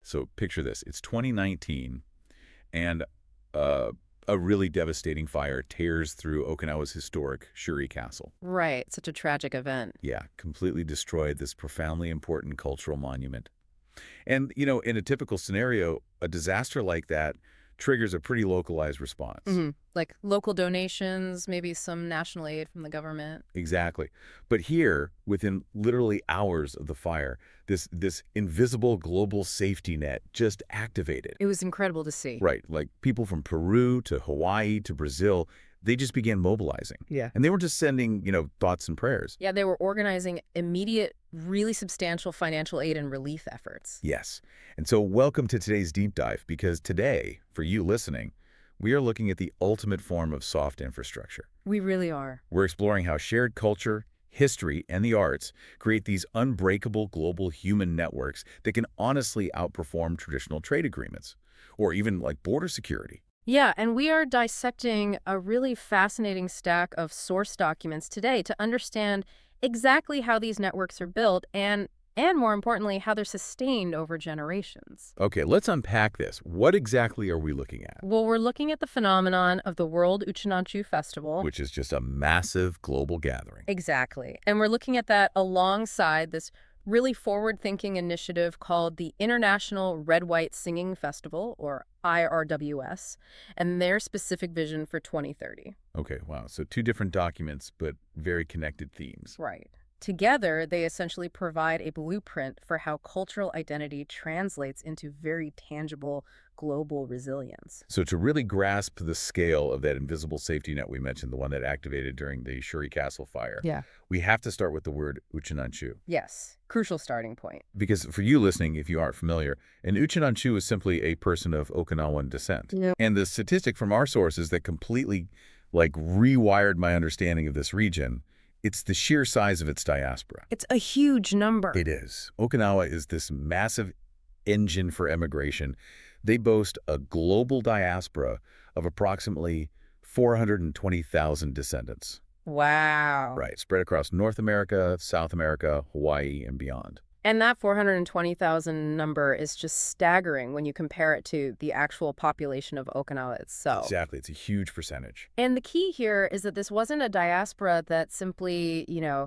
So picture this. It's 2019, and a really devastating fire tears through Okinawa's historic Shuri Castle. Right, such a tragic event. Yeah, completely destroyed this profoundly important cultural monument. And, you know, in a typical scenario, a disaster like that triggers a pretty localized response. Like local donations, maybe some national aid from the government. Exactly. But here, within literally hours of the fire, this invisible global safety net just activated. It was incredible to see. Right. Like people from Peru to Hawaii to Brazil, they just began mobilizing. Yeah. And they weren't just sending, thoughts and prayers. Yeah, they were organizing immediate, really substantial financial aid and relief efforts. Yes. And so welcome to today's deep dive, because today, for you listening, we are looking at the ultimate form of soft infrastructure. We really are. We're exploring how shared culture, history, and the arts create these unbreakable global human networks that can honestly outperform traditional trade agreements, or even like border security. Yeah, and we are dissecting a really fascinating stack of source documents today to understand exactly how these networks are built and more importantly, how they're sustained over generations. Okay, let's unpack this. What exactly are we looking at? Well, we're looking at the phenomenon of the World Uchinanchu Festival. Which is just a massive global gathering. Exactly. And we're looking at that alongside this really forward-thinking initiative called the International Red-White Singing Festival, or IRWS, and their specific vision for 2030. Okay, wow. So two different documents, but very connected themes. Right. Together, they essentially provide a blueprint for how cultural identity translates into very tangible global resilience. So to really grasp the scale of that invisible safety net we mentioned, the one that activated during the Shuri Castle fire, Yeah. we have to start with the word Uchinanchu. Yes, crucial starting point. Because for you listening, if you aren't familiar, an Uchinanchu is simply a person of Okinawan descent. Yeah. And the statistic from our sources that completely, rewired my understanding of this region, it's the sheer size of its diaspora. It's a huge number. It is. Okinawa is this massive engine for emigration. They boast a global diaspora of approximately 420,000 descendants. Wow. Right, spread across North America, South America, Hawaii, and beyond. And that 420,000 number is just staggering when you compare it to the actual population of Okinawa itself. Exactly. It's a huge percentage. And the key here is that this wasn't a diaspora that simply,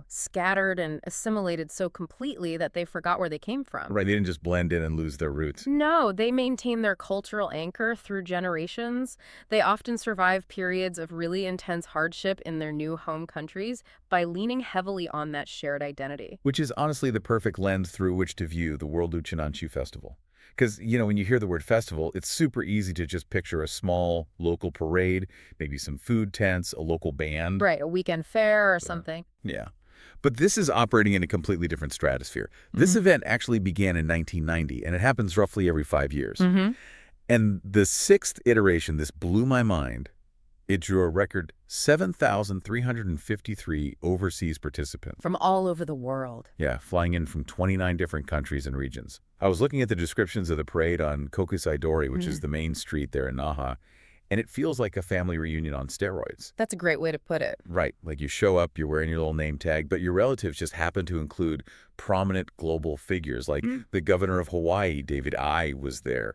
scattered and assimilated so completely that they forgot where they came from. Right, they didn't just blend in and lose their roots. No, they maintained their cultural anchor through generations. They often survive periods of really intense hardship in their new home countries by leaning heavily on that shared identity. Which is honestly the perfect lens through which to view the World Uchinanchu Festival. Because, when you hear the word festival, it's super easy to just picture a small local parade, maybe some food tents, a local band. Right, a weekend fair or something. Yeah. But this is operating in a completely different stratosphere. This event actually began in 1990, and it happens roughly every 5 years. And the sixth iteration, this blew my mind. It drew a record 7,353 overseas participants. From all over the world. Yeah, flying in from 29 different countries and regions. I was looking at the descriptions of the parade on Kokusaidori, which is the main street there in Naha, and it feels like a family reunion on steroids. That's a great way to put it. Right, like you show up, you're wearing your little name tag, but your relatives just happen to include prominent global figures, like the governor of Hawaii, David I, was there,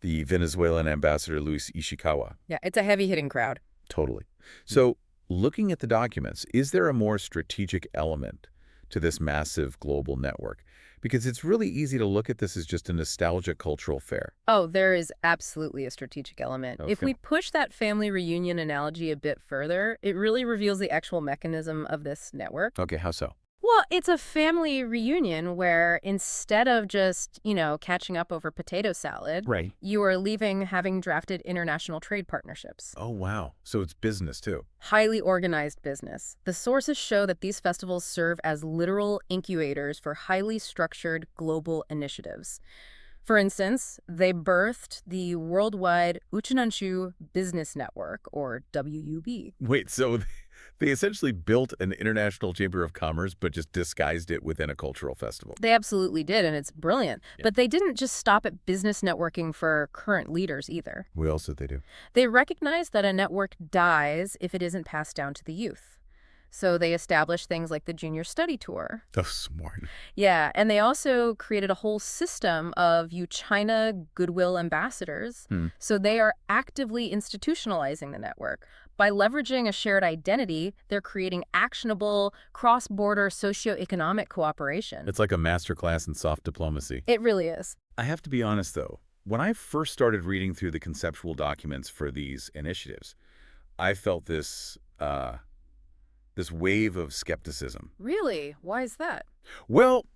the Venezuelan ambassador, Luis Ishikawa. Yeah, it's a heavy-hitting crowd. Totally. So, looking at the documents, is there a more strategic element to this massive global network? Because it's really easy to look at this as just a nostalgic cultural fair. Oh, there is absolutely a strategic element. If Okay. we push that family reunion analogy a bit further, it really reveals the actual mechanism of this network. Okay, how so? Well, it's a family reunion where instead of just, catching up over potato salad, Right. you are leaving having drafted international trade partnerships. Oh, wow. So it's business, too. Highly organized business. The sources show that these festivals serve as literal incubators for highly structured global initiatives. For instance, they birthed the Worldwide Uchinanchu Business Network, or WUB. Wait, so they essentially built an international chamber of commerce, but just disguised it within a cultural festival. They absolutely did, and it's brilliant. Yeah. But they didn't just stop at business networking for current leaders either. What else did they do? They recognized that a network dies if it isn't passed down to the youth. So they established things like the Junior Study Tour. Oh, smart. Yeah, and they also created a whole system of China Goodwill Ambassadors. Hmm. So they are actively institutionalizing the network. By leveraging a shared identity, they're creating actionable, cross-border socioeconomic cooperation. It's like a masterclass in soft diplomacy. It really is. I have to be honest, though. When I first started reading through the conceptual documents for these initiatives, I felt this wave of skepticism. Really? Why is that? Well,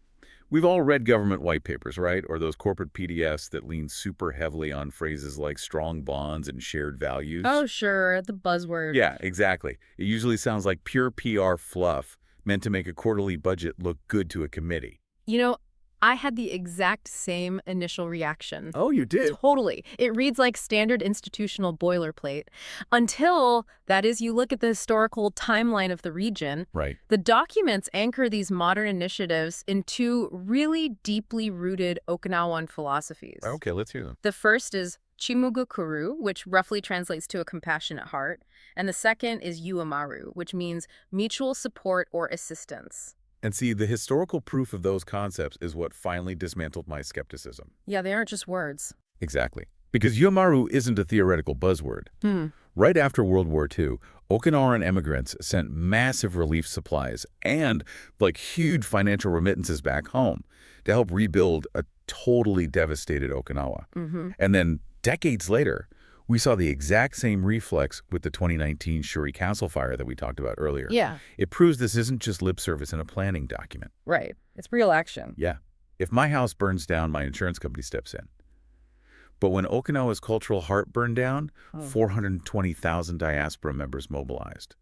we've all read government white papers, right? Or those corporate PDFs that lean super heavily on phrases like strong bonds and shared values. Oh, sure, the buzzword. Yeah, exactly. It usually sounds like pure PR fluff meant to make a quarterly budget look good to a committee. You know, I had the exact same initial reaction. Oh, you did? Totally. It reads like standard institutional boilerplate. Until, that is, you look at the historical timeline of the region. Right. The documents anchor these modern initiatives in two really deeply rooted Okinawan philosophies. Okay, let's hear them. The first is Chimugukuru, which roughly translates to a compassionate heart. And the second is Uemaru, which means mutual support or assistance. And see, the historical proof of those concepts is what finally dismantled my skepticism. Yeah, they aren't just words. Exactly. Because Yomaru isn't a theoretical buzzword. Right after World War II, Okinawan immigrants sent massive relief supplies and huge financial remittances back home to help rebuild a totally devastated Okinawa. And then decades later, we saw the exact same reflex with the 2019 Shuri Castle fire that we talked about earlier. Yeah. It proves this isn't just lip service in a planning document. Right. It's real action. Yeah. If my house burns down, my insurance company steps in. But when Okinawa's cultural heart burned down, 420,000 diaspora members mobilized.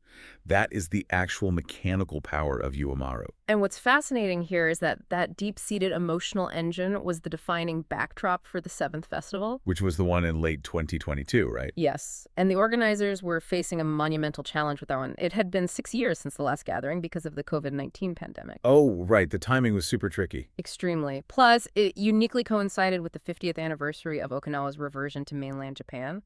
That is the actual mechanical power of Uemaru. And what's fascinating here is that that deep-seated emotional engine was the defining backdrop for the 7th festival. Which was the one in late 2022, right? Yes. And the organizers were facing a monumental challenge with that one. It had been 6 years since the last gathering because of the COVID-19 pandemic. Oh, right. The timing was super tricky. Extremely. Plus, it uniquely coincided with the 50th anniversary of Okinawa's reversion to mainland Japan.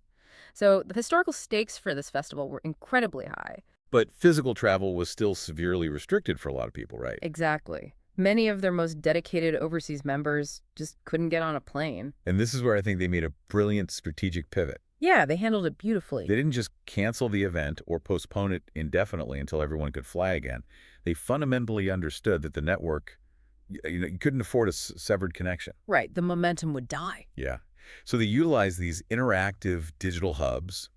So the historical stakes for this festival were incredibly high. But physical travel was still severely restricted for a lot of people, right? Exactly. Many of their most dedicated overseas members just couldn't get on a plane. And this is where I think they made a brilliant strategic pivot. Yeah, they handled it beautifully. They didn't just cancel the event or postpone it indefinitely until everyone could fly again. They fundamentally understood that the network, you couldn't afford a severed connection. Right, the momentum would die. Yeah. So they utilized these interactive digital hubs,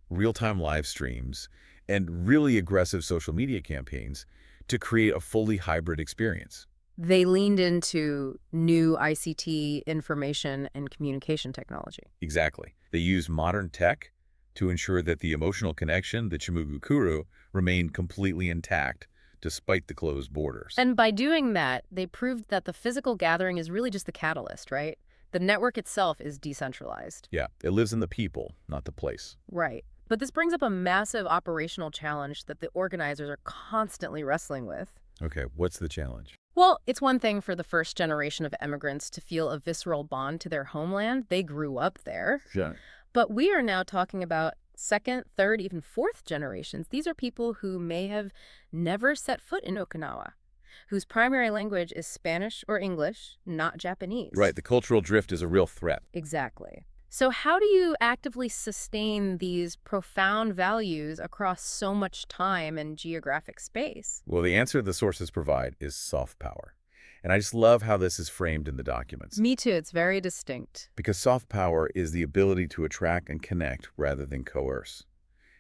real-time live streams, and really aggressive social media campaigns to create a fully hybrid experience. They leaned into new ICT, information and communication technology. Exactly. They used modern tech to ensure that the emotional connection, the Chimugukuru, remained completely intact despite the closed borders. And by doing that, they proved that the physical gathering is really just the catalyst, right? The network itself is decentralized. Yeah, it lives in the people, not the place. Right. But this brings up a massive operational challenge that the organizers are constantly wrestling with. Okay, what's the challenge? Well, it's one thing for the first generation of immigrants to feel a visceral bond to their homeland. They grew up there. Yeah. But we are now talking about second, third, even fourth generations. These are people who may have never set foot in Okinawa, whose primary language is Spanish or English, not Japanese. Right, the cultural drift is a real threat. Exactly. So how do you actively sustain these profound values across so much time and geographic space? Well, the answer the sources provide is soft power. And I just love how this is framed in the documents. Me too. It's very distinct. Because soft power is the ability to attract and connect rather than coerce.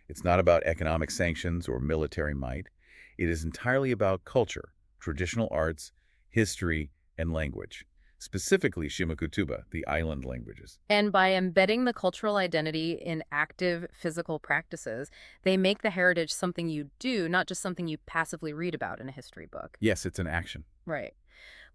It's not about economic sanctions or military might. It is entirely about culture, traditional arts, history, and language. Specifically Shimakutuba, the island languages. And by embedding the cultural identity in active physical practices, they make the heritage something you do, not just something you passively read about in a history book. Yes, it's an action. Right.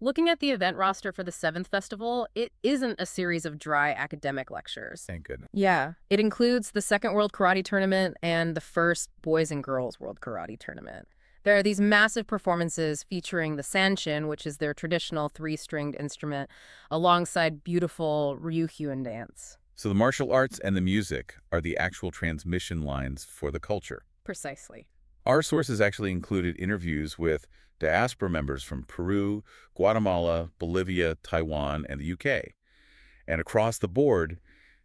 Looking at the event roster for the 7th festival, it isn't a series of dry academic lectures. Thank goodness. Yeah. It includes the Second World Karate Tournament and the first Boys and Girls World Karate Tournament. There are these massive performances featuring the sanshin, which is their traditional 3-stringed instrument, alongside beautiful ryukyuan dance. So the martial arts and the music are the actual transmission lines for the culture. Precisely. Our sources actually included interviews with diaspora members from Peru, Guatemala, Bolivia, Taiwan, and the UK. And across the board,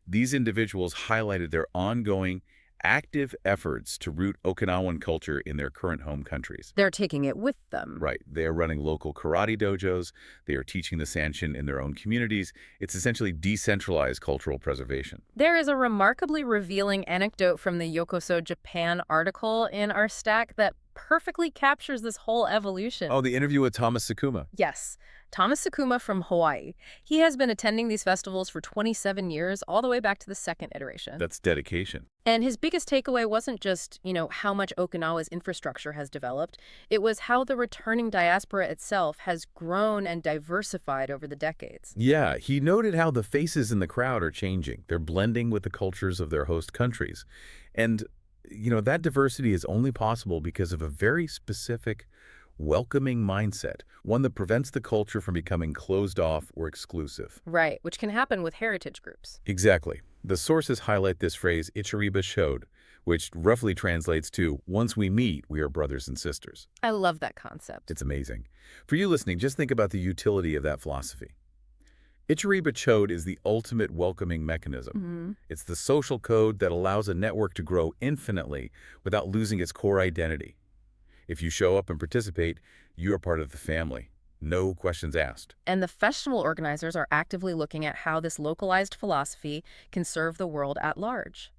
these individuals highlighted their ongoing, active efforts to root Okinawan culture in their current home countries. They're taking it with them. Right. They are running local karate dojos. They are teaching the Sanshin in their own communities. It's essentially decentralized cultural preservation. There is a remarkably revealing anecdote from the Yokoso Japan article in our stack that perfectly captures this whole evolution. Oh, the interview with Thomas Sakuma. Yes, Thomas Sakuma from Hawaii. He has been attending these festivals for 27 years, all the way back to the second iteration. That's dedication. And his biggest takeaway wasn't just, how much Okinawa's infrastructure has developed. It was how the returning diaspora itself has grown and diversified over the decades. Yeah, he noted how the faces in the crowd are changing. They're blending with the cultures of their host countries. And, that diversity is only possible because of a very specific, welcoming mindset, one that prevents the culture from becoming closed off or exclusive. Right, which can happen with heritage groups. Exactly. The sources highlight this phrase, Ichiriba showed, which roughly translates to, once we meet, we are brothers and sisters. I love that concept. It's amazing. For you listening, just think about the utility of that philosophy. Ichiriba chode is the ultimate welcoming mechanism. It's the social code that allows a network to grow infinitely without losing its core identity. If you show up and participate, you are part of the family. No questions asked. And the festival organizers are actively looking at how this localized philosophy can serve the world at large.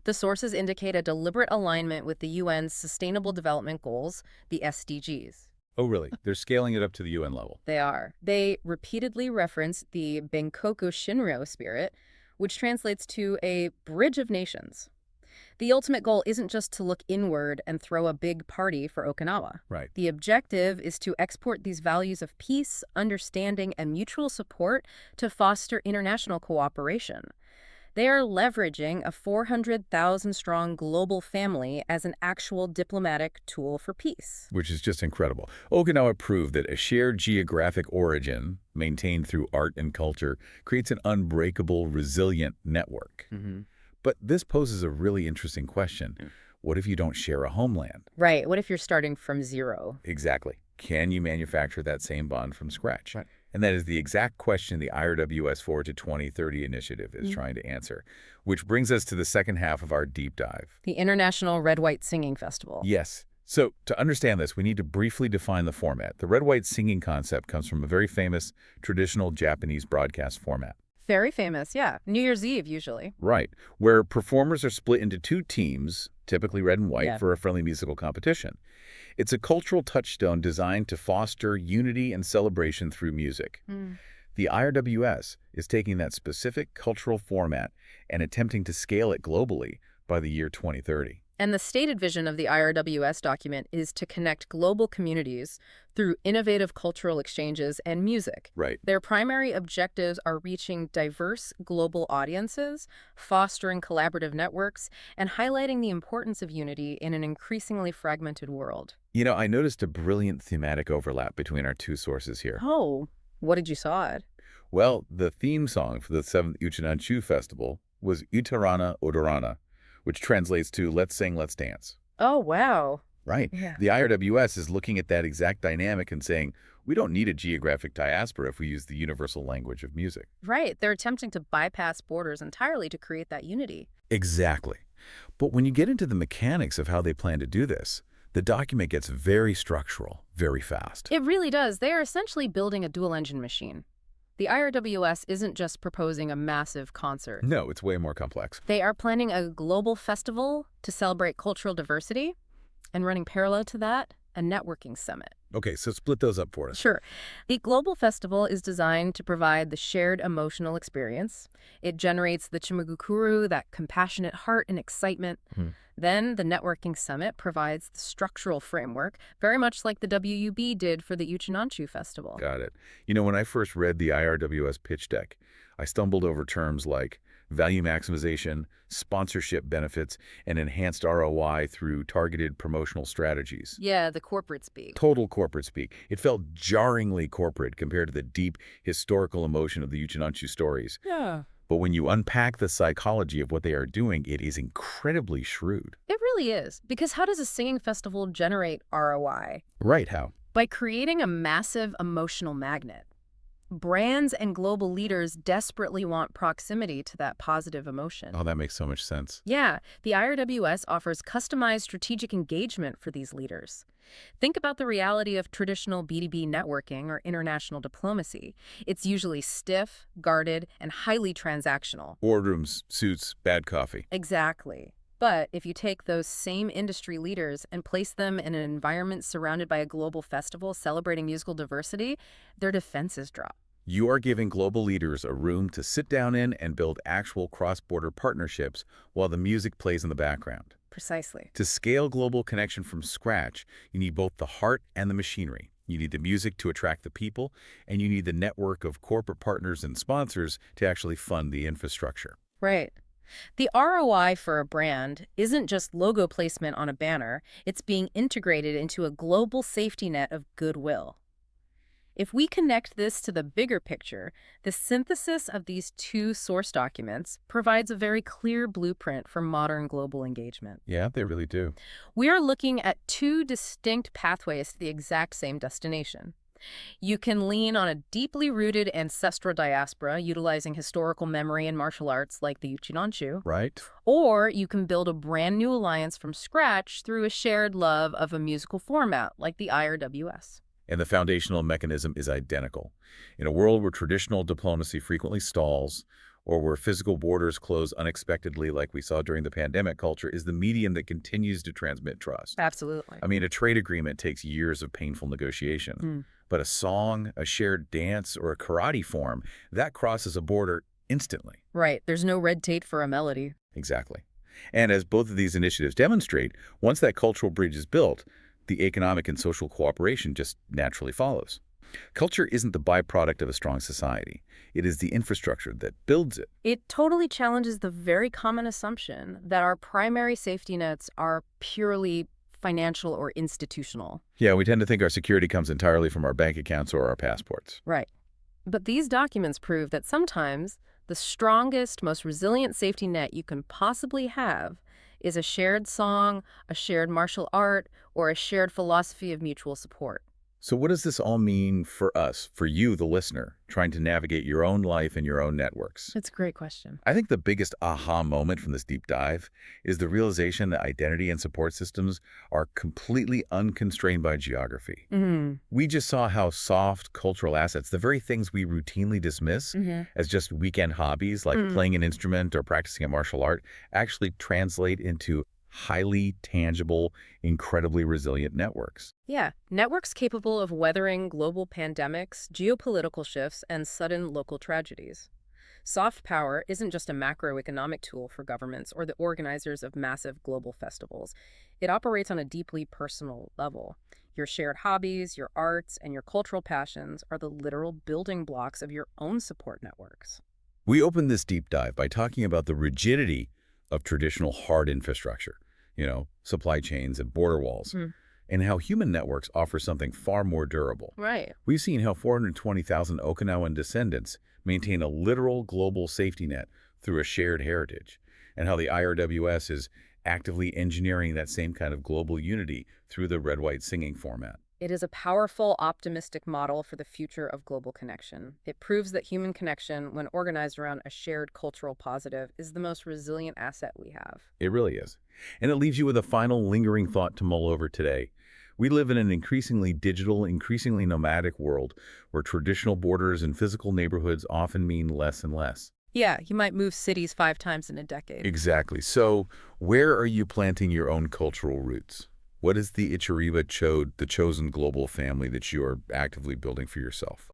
The sources indicate a deliberate alignment with the UN's Sustainable Development Goals, the SDGs. Oh, really? They're scaling it up to the UN level. They are. They repeatedly reference the Benkoku Shinryo spirit, which translates to a bridge of nations. The ultimate goal isn't just to look inward and throw a big party for Okinawa. Right. The objective is to export these values of peace, understanding, and mutual support to foster international cooperation. They are leveraging a 400,000-strong global family as an actual diplomatic tool for peace. Which is just incredible. Okinawa proved that a shared geographic origin, maintained through art and culture, creates an unbreakable, resilient network. But this poses a really interesting question. What if you don't share a homeland? Right. What if you're starting from zero? Exactly. Can you manufacture that same bond from scratch? Right. And that is the exact question the IRWS 4 to 2030 initiative is trying to answer, which brings us to the second half of our deep dive. The International Red White Singing Festival. Yes. So to understand this, we need to briefly define the format. The red white singing concept comes from a very famous traditional Japanese broadcast format. Very famous, yeah. New Year's Eve, usually. Right, where performers are split into two teams, typically red and white, Yeah. for a friendly musical competition. It's a cultural touchstone designed to foster unity and celebration through music. The IRWS is taking that specific cultural format and attempting to scale it globally by the year 2030. And the stated vision of the IRWS document is to connect global communities through innovative cultural exchanges and music. Right. Their primary objectives are reaching diverse global audiences, fostering collaborative networks, and highlighting the importance of unity in an increasingly fragmented world. I noticed a brilliant thematic overlap between our two sources here. Oh, what did you saw it? Well, the theme song for the 7th Uchinanchu Festival was Utarana Odorana, which translates to Let's Sing, Let's Dance. Oh, wow. Right. Yeah. The IRWS is looking at that exact dynamic and saying, we don't need a geographic diaspora if we use the universal language of music. Right. They're attempting to bypass borders entirely to create that unity. Exactly. But when you get into the mechanics of how they plan to do this, the document gets very structural, very fast. It really does. They are essentially building a dual-engine machine. The IRWS isn't just proposing a massive concert. No, it's way more complex. They are planning a global festival to celebrate cultural diversity, and running parallel to that, a networking summit. Okay, so split those up for us. Sure. The global festival is designed to provide the shared emotional experience. It generates the chimugukuru, that compassionate heart and excitement. Then the networking summit provides the structural framework, very much like the WUB did for the Uchinanchu Festival. Got it. When I first read the IRWS pitch deck, I stumbled over terms like value maximization, sponsorship benefits, and enhanced ROI through targeted promotional strategies. Yeah, the corporate speak. Total corporate speak. It felt jarringly corporate compared to the deep historical emotion of the Uchinanchu stories. Yeah. But when you unpack the psychology of what they are doing, it is incredibly shrewd. It really is, because how does a singing festival generate ROI? Right, how? By creating a massive emotional magnet. Brands and global leaders desperately want proximity to that positive emotion. Oh, that makes so much sense. Yeah, the IRWS offers customized strategic engagement for these leaders. Think about the reality of traditional B2B networking or international diplomacy. It's usually stiff, guarded, and highly transactional. Boardrooms, suits, bad coffee. Exactly. But if you take those same industry leaders and place them in an environment surrounded by a global festival celebrating musical diversity, their defenses drop. You are giving global leaders a room to sit down in and build actual cross-border partnerships while the music plays in the background. Precisely. To scale global connection from scratch, you need both the heart and the machinery. You need the music to attract the people, and you need the network of corporate partners and sponsors to actually fund the infrastructure. Right. The ROI for a brand isn't just logo placement on a banner, it's being integrated into a global safety net of goodwill. If we connect this to the bigger picture, the synthesis of these two source documents provides a very clear blueprint for modern global engagement. Yeah, they really do. We are looking at two distinct pathways to the exact same destination. You can lean on a deeply rooted ancestral diaspora utilizing historical memory and martial arts like the Uchinonshu, Right? or you can build a brand new alliance from scratch through a shared love of a musical format like the IRWS. And the foundational mechanism is identical. In a world where traditional diplomacy frequently stalls, or where physical borders close unexpectedly like we saw during the pandemic, culture is the medium that continues to transmit trust. Absolutely. I mean, a trade agreement takes years of painful negotiation. But a song, a shared dance, or a karate form, that crosses a border instantly. Right. There's no red tape for a melody. Exactly. And as both of these initiatives demonstrate, once that cultural bridge is built, the economic and social cooperation just naturally follows. Culture isn't the byproduct of a strong society. It is the infrastructure that builds it. It totally challenges the very common assumption that our primary safety nets are purely financial or institutional. Yeah, we tend to think our security comes entirely from our bank accounts or our passports. Right. But these documents prove that sometimes the strongest, most resilient safety net you can possibly have is a shared song, a shared martial art, or a shared philosophy of mutual support. So what does this all mean for us, for you, the listener, trying to navigate your own life and your own networks? That's a great question. I think the biggest aha moment from this deep dive is the realization that identity and support systems are completely unconstrained by geography. We just saw how soft cultural assets, the very things we routinely dismiss as just weekend hobbies like playing an instrument or practicing a martial art, actually translate into highly tangible, incredibly resilient networks. Yeah, networks capable of weathering global pandemics, geopolitical shifts, and sudden local tragedies. Soft power isn't just a macroeconomic tool for governments or the organizers of massive global festivals. It operates on a deeply personal level. Your shared hobbies, your arts, and your cultural passions are the literal building blocks of your own support networks. We opened this deep dive by talking about the rigidity of traditional hard infrastructure, supply chains and border walls, and how human networks offer something far more durable. Right. We've seen how 420,000 Okinawan descendants maintain a literal global safety net through a shared heritage, and how the IRWS is actively engineering that same kind of global unity through the red-white singing format. It is a powerful, optimistic model for the future of global connection. It proves that human connection, when organized around a shared cultural positive, is the most resilient asset we have. It really is. And it leaves you with a final lingering thought to mull over today. We live in an increasingly digital, increasingly nomadic world where traditional borders and physical neighborhoods often mean less and less. Yeah, you might move cities 5 times in a decade. Exactly. So where are you planting your own cultural roots? What is the Ichiriba Chode, the chosen global family that you are actively building for yourself?